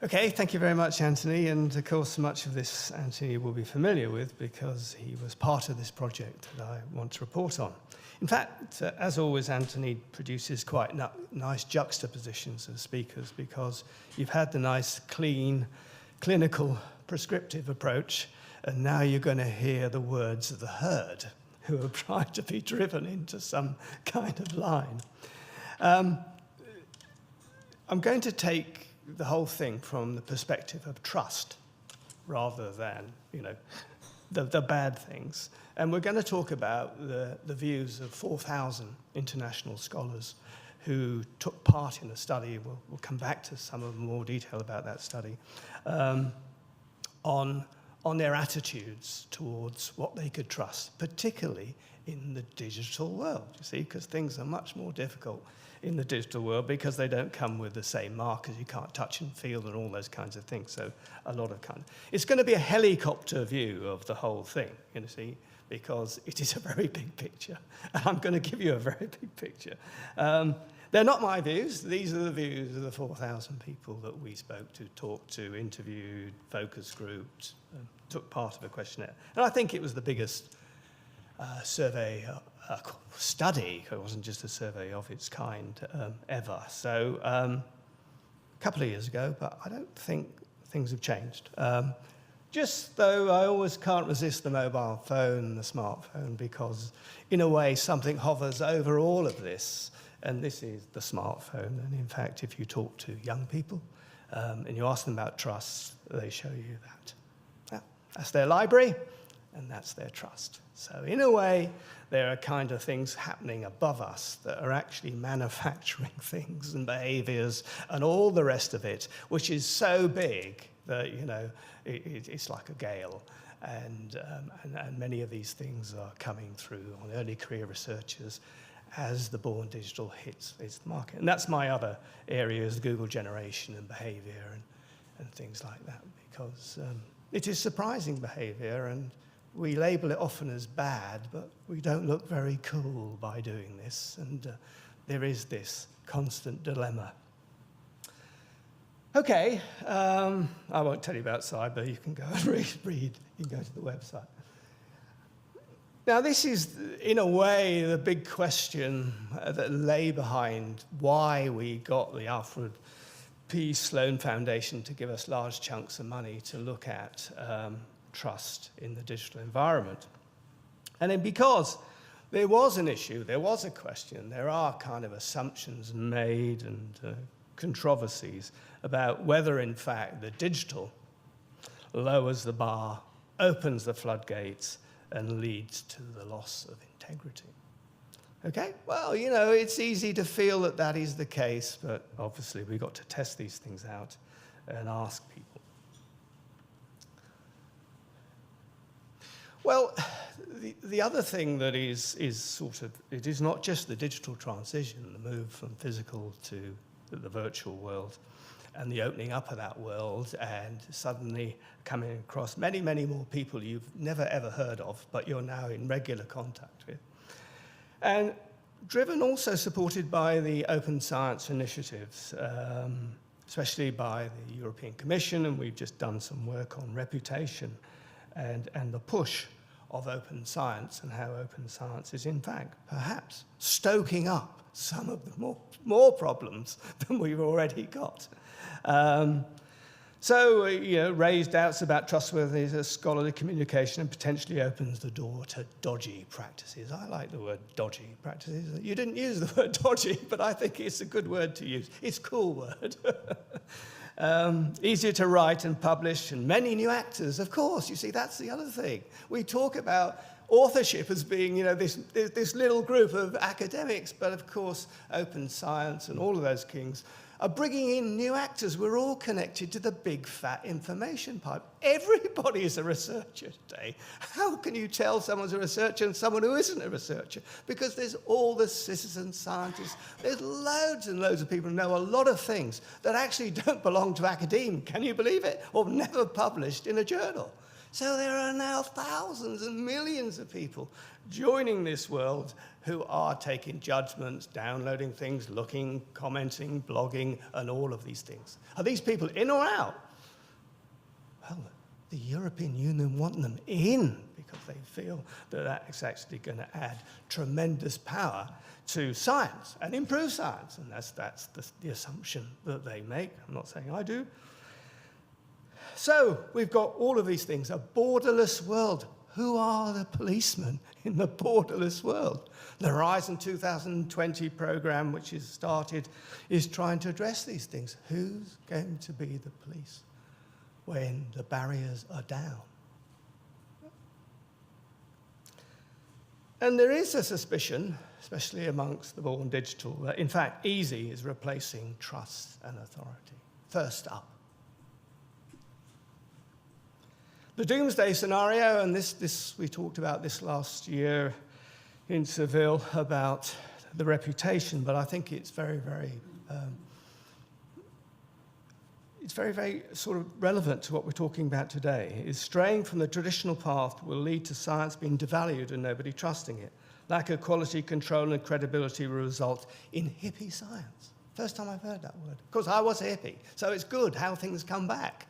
Okay, thank you very much, Anthony. And of course, much of this Anthony will be familiar with because he was part of this project that I want to report on. In fact, as always, Anthony produces quite nice juxtapositions of speakers because you've had the nice, clean, clinical, prescriptive approach, and now you're going to hear the words of the herd who are trying to be driven into some kind of line. I'm going to take the whole thing from the perspective of trust rather than, the bad things. And we're going to talk about the views of 4,000 international scholars who took part in a study. We'll come back to some of more detail about that study, on their attitudes towards what they could trust, particularly in the digital world, you see, because things are much more difficult in the digital world because they don't come with the same markers. You can't touch and feel and all those kinds of things. So it's going to be a helicopter view of the whole thing, you see, because it is a very big picture. And I'm going to give you a very big picture. They're not my views. These are the views of the 4,000 people that we spoke to, talked to, interviewed, focus grouped, took part of a questionnaire. And I think it was the biggest survey study. It wasn't just a survey of its kind ever. So a couple of years ago, but I don't think things have changed. Just though I always can't resist the mobile phone, the smartphone, because in a way something hovers over all of this, and this is the smartphone. And in fact, if you talk to young people and you ask them about trust, they show you that. That's their library, and that's their trust. So in a way, there are kind of things happening above us that are actually manufacturing things and behaviors and all the rest of it, which is so big that, it's like a gale. And many of these things are coming through on early career researchers as the born digital hits the market. And that's my other area, is the Google generation and behavior and things like that, because it is surprising behavior, and we label it often as bad, but we don't look very cool by doing this, and there is this constant dilemma. Okay, I won't tell you about cyber. You can go and read. You can go to the website. Now, this is, in a way, the big question that lay behind why we got the Alfred P. Sloan Foundation to give us large chunks of money to look at trust in the digital environment. And then because there was an issue, there was a question, there are kind of assumptions made and controversies about whether, in fact, the digital lowers the bar, opens the floodgates, and leads to the loss of integrity. Okay, well, it's easy to feel that that is the case, but obviously we've got to test these things out and ask people. Well, the other thing that is it is not just the digital transition, the move from physical to the virtual world, and the opening up of that world, and suddenly coming across many, many more people you've never, ever heard of, but you're now in regular contact with. And driven, also supported by the open science initiatives, especially by the European Commission, and we've just done some work on reputation and the push of open science, and how open science is, in fact, perhaps stoking up some of the more problems than we've already got. Raised doubts about trustworthiness, scholarly communication, and potentially opens the door to dodgy practices. I like the word dodgy practices. You didn't use the word dodgy, but I think it's a good word to use. It's a cool word. Easier to write and publish, and many new actors, of course. You see, that's the other thing. We talk about authorship as being, this little group of academics, but of course, open science and all of those things are bringing in new actors. We're all connected to the big fat information pipe. Everybody is a researcher today. How can you tell someone's a researcher and someone who isn't a researcher? Because there's all the citizen scientists. There's loads and loads of people who know a lot of things that actually don't belong to academia. Can you believe it? Or never published in a journal. So there are now thousands and millions of people joining this world who are taking judgments, downloading things, looking, commenting, blogging, and all of these things. Are these people in or out? Well, the European Union want them in because they feel that that's actually going to add tremendous power to science and improve science. And that's the assumption that they make. I'm not saying I do. So we've got all of these things, a borderless world. Who are the policemen in the borderless world? The Horizon 2020 program, which is started, is trying to address these things. Who's going to be the police when the barriers are down? And there is a suspicion, especially amongst the born digital, that in fact easy is replacing trust and authority. First up. The doomsday scenario, and this we talked about this last year in Seville about the reputation, but I think it's very, very sort of relevant to what we're talking about today, is straying from the traditional path will lead to science being devalued and nobody trusting it. Lack of quality control and credibility will result in hippie science. First time I've heard that word. Of course, I was a hippie, so it's good how things come back.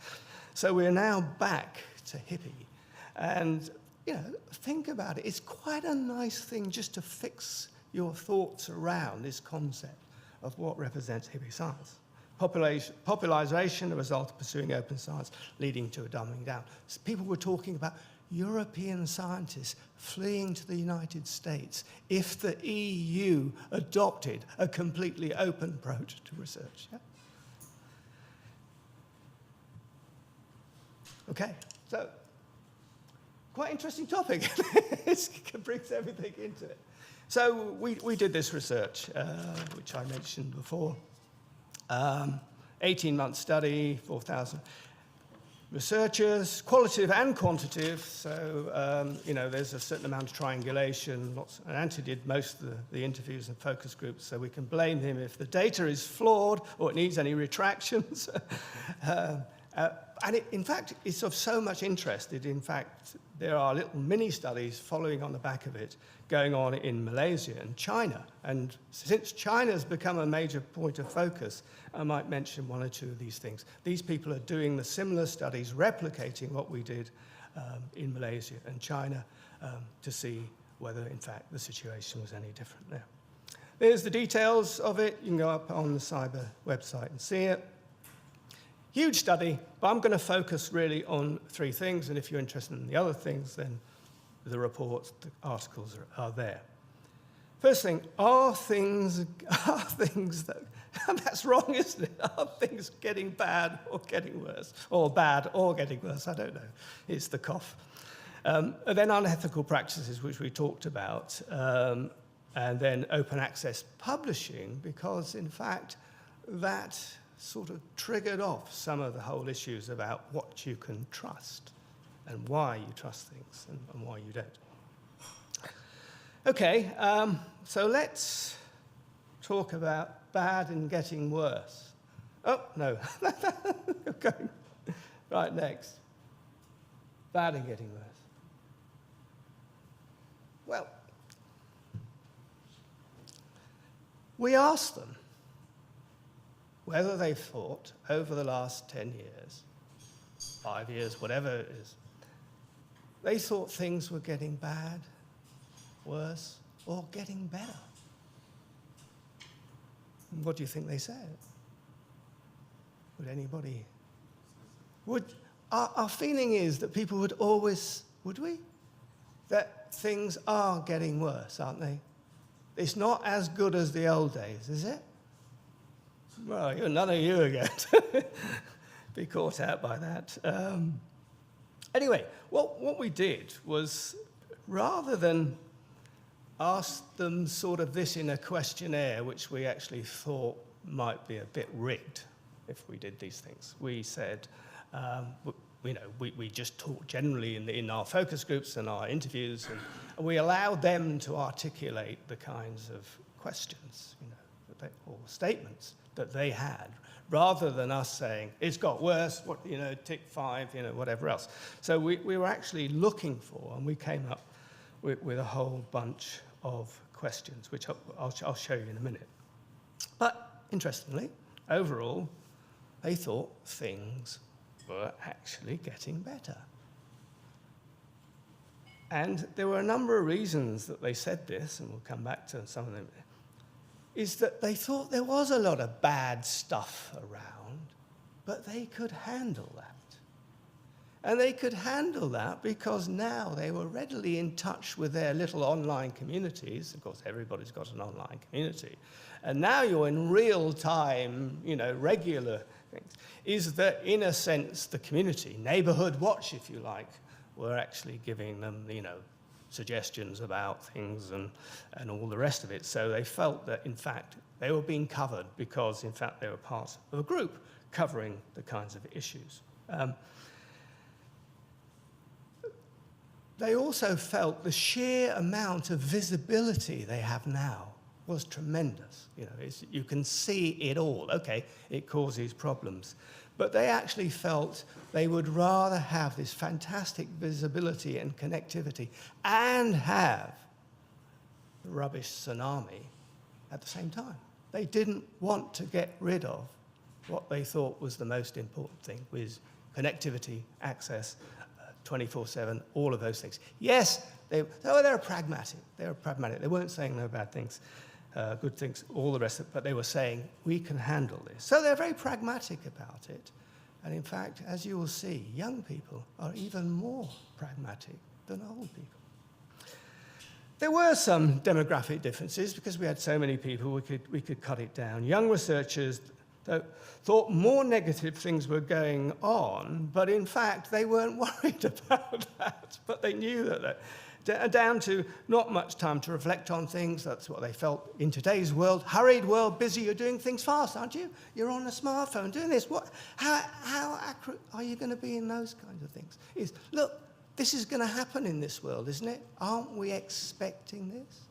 So we're now back to hippie. And, you know, think about it. It's quite a nice thing just to fix your thoughts around this concept of what represents hippie science. Popularization, a result of pursuing open science, leading to a dumbing down. So people were talking about European scientists fleeing to the United States if the EU adopted a completely open approach to research. Yeah? Okay, so quite interesting topic. It brings everything into it. So we did this research, which I mentioned before. 18-month study, 4,000 researchers, qualitative and quantitative. So, you know, there's a certain amount of triangulation. And Antti did most of the interviews and focus groups, so we can blame him if the data is flawed or it needs any retractions. And in fact, it's of so much interest that, in fact, there are little mini-studies following on the back of it going on in Malaysia and China. And since China's become a major point of focus, I might mention one or two of these things. These people are doing the similar studies, replicating what we did in Malaysia and China to see whether, in fact, the situation was any different there. There's the details of it. You can go up on the Cyber website and see it. Huge study, but I'm going to focus really on three things, and if you're interested in the other things, then the reports, the articles are there. First thing, are things that, and that's wrong, isn't it? Are things getting bad or getting worse? Or bad or getting worse? I don't know. It's the cough. And then unethical practices, which we talked about, and then open access publishing, because in fact, that sort of triggered off some of the whole issues about what you can trust and why you trust things and why you don't. Okay, so let's talk about bad and getting worse. Oh, no. Okay. Right, next. Bad and getting worse. Well, we asked them whether they've thought over the last 10 years, 5 years, whatever it is, they thought things were getting bad, worse, or getting better. And what do you think they said? Would anybody? Our feeling is that people would always, would we? That things are getting worse, aren't they? It's not as good as the old days, is it? Well, none of you are going to be caught out by that. Anyway, what we did was, rather than ask them sort of this in a questionnaire, which we actually thought might be a bit rigged if we did these things, we said, we just talked generally in our focus groups and our interviews, and we allowed them to articulate the kinds of questions, or statements that they had rather than us saying, it's got worse, tick 5, whatever else. So we were actually looking for, and we came up with a whole bunch of questions, which I'll show you in a minute. But interestingly, overall, they thought things were actually getting better. And there were a number of reasons that they said this, and we'll come back to some of them, is that they thought there was a lot of bad stuff around, but they could handle that. And they could handle that because now they were readily in touch with their little online communities. Of course, everybody's got an online community. And now you're in real time, regular things. Is that, in a sense, the community, neighborhood watch, if you like, were actually giving them, suggestions about things and all the rest of it. So they felt that, in fact, they were being covered because, in fact, they were part of a group covering the kinds of issues. They also felt the sheer amount of visibility they have now was tremendous. You can see it all. Okay, it causes problems. But they actually felt they would rather have this fantastic visibility and connectivity and have the rubbish tsunami at the same time. They didn't want to get rid of what they thought was the most important thing, was connectivity, access, 24/7, all of those things. Yes, they were pragmatic. They were pragmatic. They weren't saying no bad things, good things, all the rest of it, but they were saying, we can handle this. So they're very pragmatic about it. And in fact, as you will see, young people are even more pragmatic than old people. There were some demographic differences because we had so many people, we could cut it down. Young researchers thought more negative things were going on, but in fact, they weren't worried about that. But they knew that down to not much time to reflect on things. That's what they felt in today's world. Hurried world, busy, you're doing things fast, aren't you? You're on a smartphone doing this. How accurate are you going to be in those kinds of things? Look, this is going to happen in this world, isn't it? Aren't we expecting this?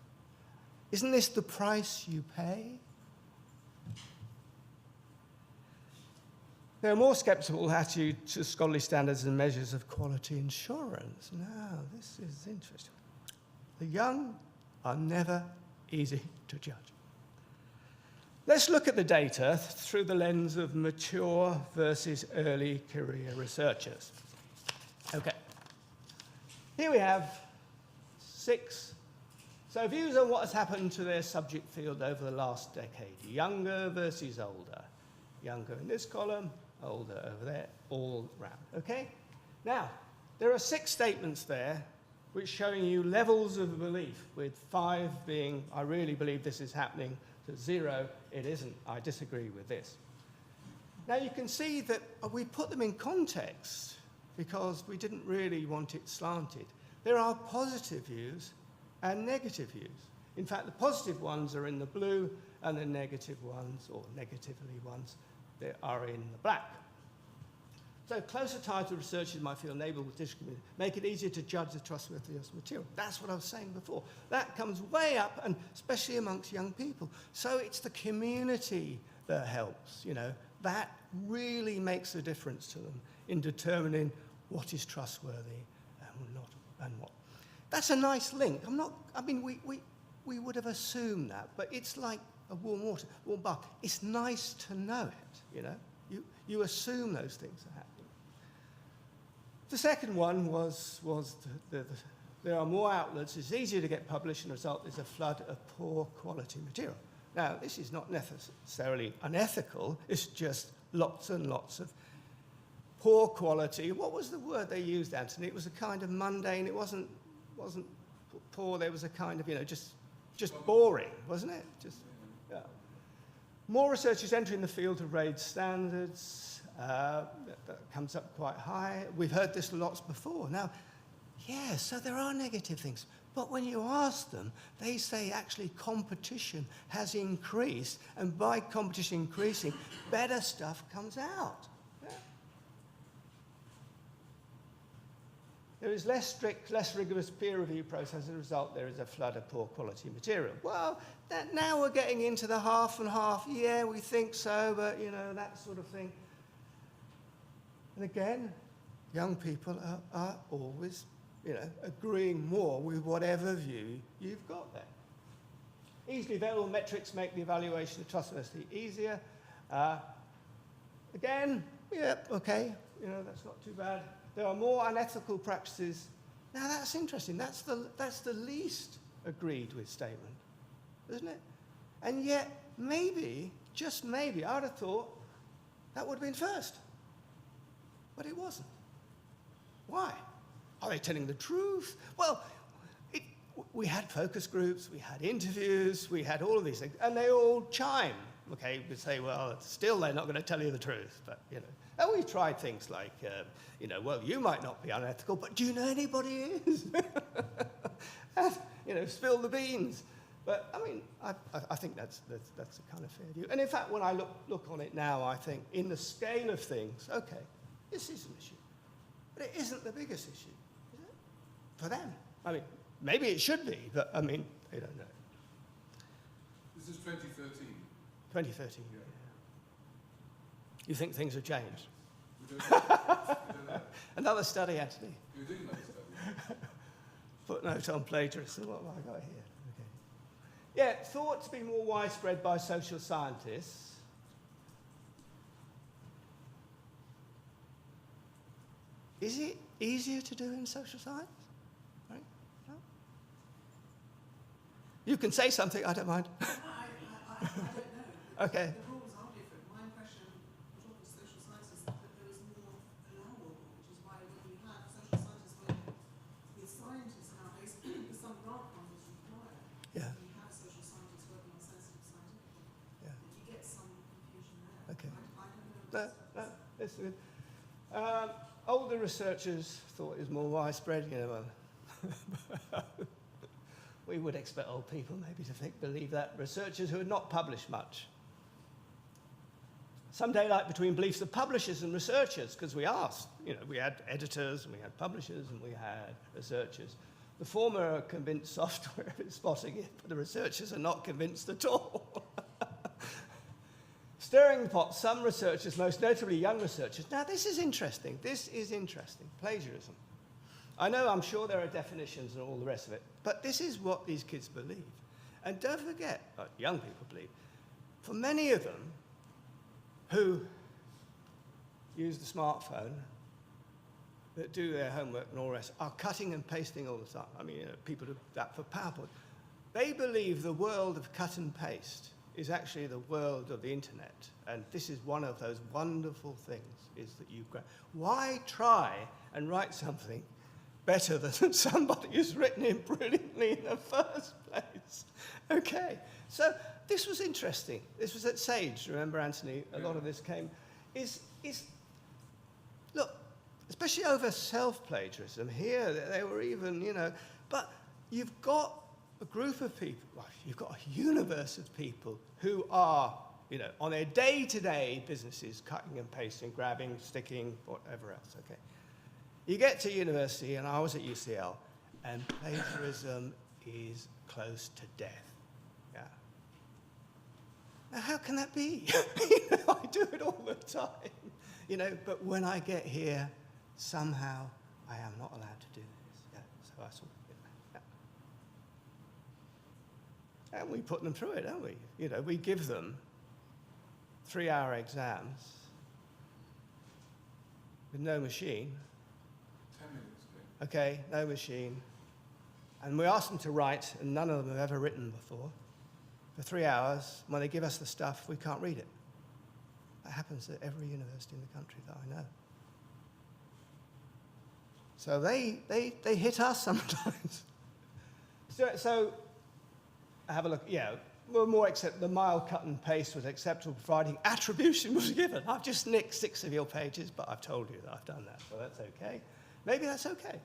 Isn't this the price you pay? There are more sceptical attitude to scholarly standards and measures of quality assurance. Now, this is interesting. The young are never easy to judge. Let's look at the data through the lens of mature versus early career researchers. Okay. Here we have 6. So views on what has happened to their subject field over the last decade. Younger versus older. Younger in this column, older over there, all round, okay? Now, there are 6 statements there which showing you levels of belief, with 5 being, I really believe this is happening, to 0, it isn't, I disagree with this. Now, you can see that we put them in context because we didn't really want it slanted. There are positive views and negative views. In fact, the positive ones are in the blue, and the negative ones, or negatively ones, they are in the black. So closer ties to research in my field enable with digital community, make it easier to judge the trustworthiness of material. That's what I was saying before. That comes way up, and especially amongst young people. So it's the community that helps, That really makes a difference to them in determining what is trustworthy and not, and what. That's a nice link. We would have assumed that, but it's like a warm bath. It's nice to know it, You assume those things are happening. The second one was there are more outlets, it's easier to get published, and the result is a flood of poor quality material. Now, this is not necessarily unethical, it's just lots and lots of poor quality. What was the word they used, Anthony? It was a kind of mundane, it wasn't poor, there was a kind of, just boring, wasn't it? Yeah. More researchers entering the field have raised standards. That comes up quite high. We've heard this lots before. Now, yeah, so there are negative things. But when you ask them, they say actually competition has increased, and by competition increasing, better stuff comes out. Yeah. There is less strict, less rigorous peer review process. As a result, there is a flood of poor quality material. Well, now we're getting into the half and half. Yeah, we think so, but, you know, that sort of thing. And again, young people are always, you know, agreeing more with whatever view you've got there. Easily available metrics make the evaluation of trustworthiness easier. Again, yeah, okay, you know, that's not too bad. There are more unethical practices. Now that's interesting. That's the least agreed with statement, isn't it? And yet, maybe, just maybe, I would have thought that would have been first. But it wasn't. Why? Are they telling the truth? Well, we had focus groups, we had interviews, we had all of these things, and they all chime. Okay, we say, well, still they're not going to tell you the truth, but, you know. And we tried things like, you know, well, you might not be unethical, but do you know anybody who is? And, you know, spill the beans. But, I mean, I think that's a kind of fair view. And in fact, when I look on it now, I think, in the scale of things, okay, this is an issue. But it isn't the biggest issue, is it? For them. I mean, maybe it should be, but, I mean, they don't know. This is 2013. 2013, yeah. You think things have changed? We don't know. Another study, Anthony. You're doing another study. Footnote on plagiarism. What have I got here? Okay. Yeah, thought to be more widespread by social scientists. Is it easier to do in social science? Right? No? You can say something, I don't mind. I don't know. Okay. The rules are different. My impression, talking to social scientists, that there is more allowable, which is why when we have social scientists working with scientists nowadays, there's some grant funders required. Yeah. We have social scientists working on sensitive scientific. Yeah. You get some confusion there. Okay. I don't know. No, that's good. Older researchers thought it was more widespread, you know. We would expect old people maybe to believe that. Researchers who had not published much. Some daylight between beliefs of publishers and researchers, because we asked, you know, we had editors, and we had publishers, and we had researchers. The former are convinced software is spotting it, but the researchers are not convinced at all. Stirring the pot, some researchers, most notably young researchers. Now, this is interesting. This is interesting. Plagiarism. I know, I'm sure there are definitions and all the rest of it, but this is what these kids believe. And don't forget, young people believe, for many of them who use the smartphone, that do their homework and all the rest, are cutting and pasting all the time. I mean, you know, people do that for PowerPoint. They believe the world of cut and paste is actually the world of the internet. And this is one of those wonderful things, is that you grab. Why try and write something better than somebody who's written it brilliantly in the first place? Okay, so this was interesting. This was at Sage, remember, Anthony? A lot of this came. Look, especially over self-plagiarism, here they were even, you know, but you've got a group of people, well, you've got a universe of people who are, you know, on their day-to-day businesses, cutting and pasting, grabbing, sticking, whatever else, okay? You get to university, and I was at UCL, and plagiarism is close to death, yeah? Now, how can that be? You know, I do it all the time, you know, but when I get here, somehow I am not allowed to do this, yeah? So I sort of, and we put them through it, don't we? You know, we give them 3-hour exams with no machine. 10 minutes, okay, no machine. And we ask them to write, and none of them have ever written before, for 3 hours. When they give us the stuff, we can't read it. That happens at every university in the country that I know. So they hit us sometimes. So have a look, yeah, more accept the mild cut and paste was acceptable, providing attribution was given. I've just nicked 6 of your pages, but I've told you that I've done that, so that's okay. Maybe that's okay.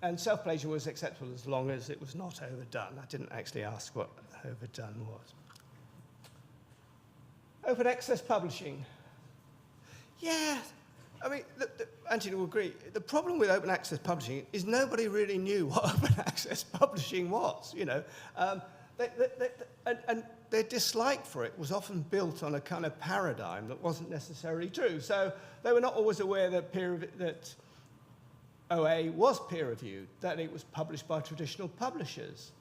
And self-plagiarism was acceptable as long as it was not overdone. I didn't actually ask what overdone was. Open access publishing. Yeah, I mean, Anthony will agree, the problem with open access publishing is nobody really knew what open access publishing was, you know. And their dislike for it was often built on a kind of paradigm that wasn't necessarily true. So they were not always aware that OA was peer-reviewed, that it was published by traditional publishers,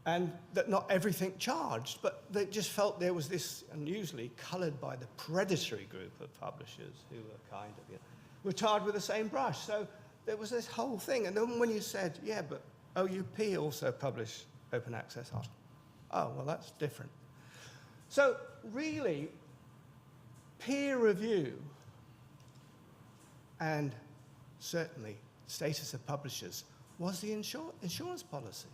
and that not everything charged, but they just felt there was this, and usually coloured by the predatory group of publishers who were kind of, you know, were tarred with the same brush. So there was this whole thing. And then when you said, yeah, but OUP also publish open access articles. Oh, well, that's different. So really, peer review and certainly status of publishers was the insurance policy.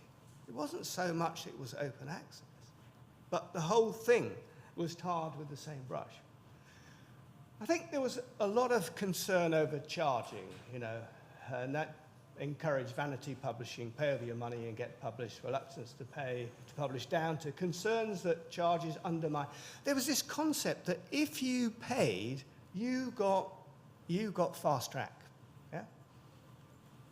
It wasn't so much it was open access, but the whole thing was tarred with the same brush. I think there was a lot of concern over charging, you know, and that encouraged vanity publishing, pay over your money and get published, reluctance to pay to publish, down to concerns that charges undermine. There was this concept that if you paid, you got fast track. Yeah?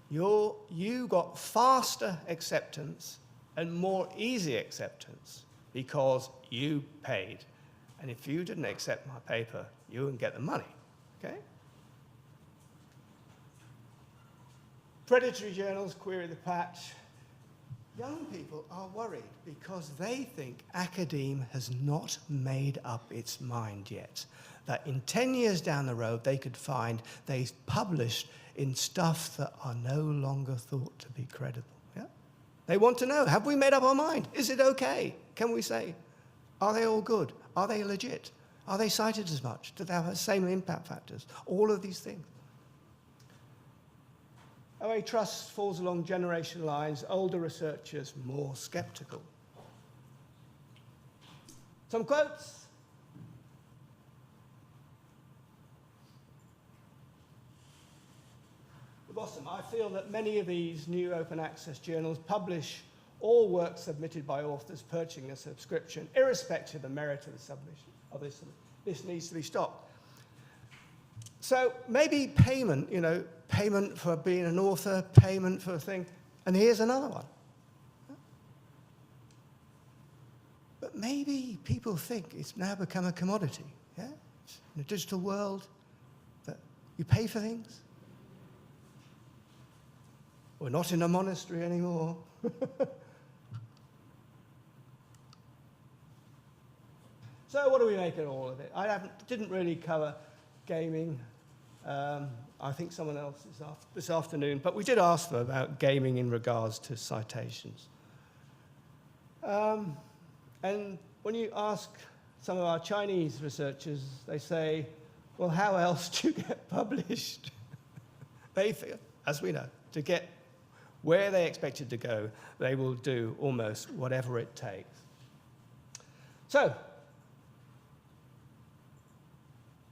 You got faster acceptance and more easy acceptance because you paid. And if you didn't accept my paper, you wouldn't get the money. Okay? Predatory journals query the patch. Young people are worried because they think academe has not made up its mind yet. That in 10 years down the road, they could find they published in stuff that are no longer thought to be credible. Yeah? They want to know, have we made up our mind? Is it okay? Can we say, are they all good? Are they legit? Are they cited as much? Do they have the same impact factors? All of these things. OA trust falls along generation lines, older researchers more skeptical. Some quotes. The bottom, I feel that many of these new open access journals publish all work submitted by authors purchasing a subscription, irrespective of the merit of the submission. This needs to be stopped. So maybe payment, you know, payment for being an author, payment for a thing, and here's another one. But maybe people think it's now become a commodity, yeah? In a digital world, that you pay for things. We're not in a monastery anymore. So what do we make of all of it? Didn't really cover gaming. I think someone else this afternoon, but we did ask them about gaming in regards to citations. And when you ask some of our Chinese researchers, they say, well, how else do you get published? They feel, as we know, to get where they expected to go, they will do almost whatever it takes. So,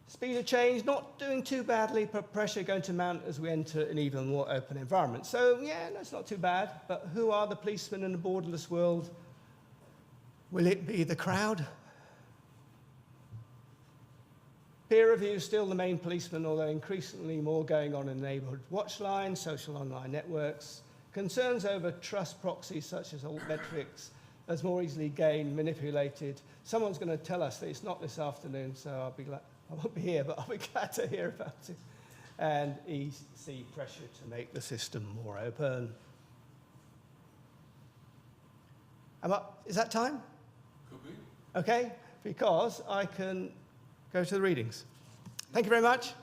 speed of change, not doing too badly, but pressure going to mount as we enter an even more open environment. So, yeah, that's not too bad. But who are the policemen in the borderless world? Will it be the crowd? Peer review is still the main policeman, although increasingly more going on in neighborhood watch lines, social online networks. Concerns over trust proxies such as altmetrics as more easily gained, manipulated. Someone's going to tell us that it's not this afternoon, so I'll be glad. I won't be here, but I'll be glad to hear about it. And EC pressure to make the system more open. Is that time? Could be. Okay, because I can go to the readings. Thank you very much.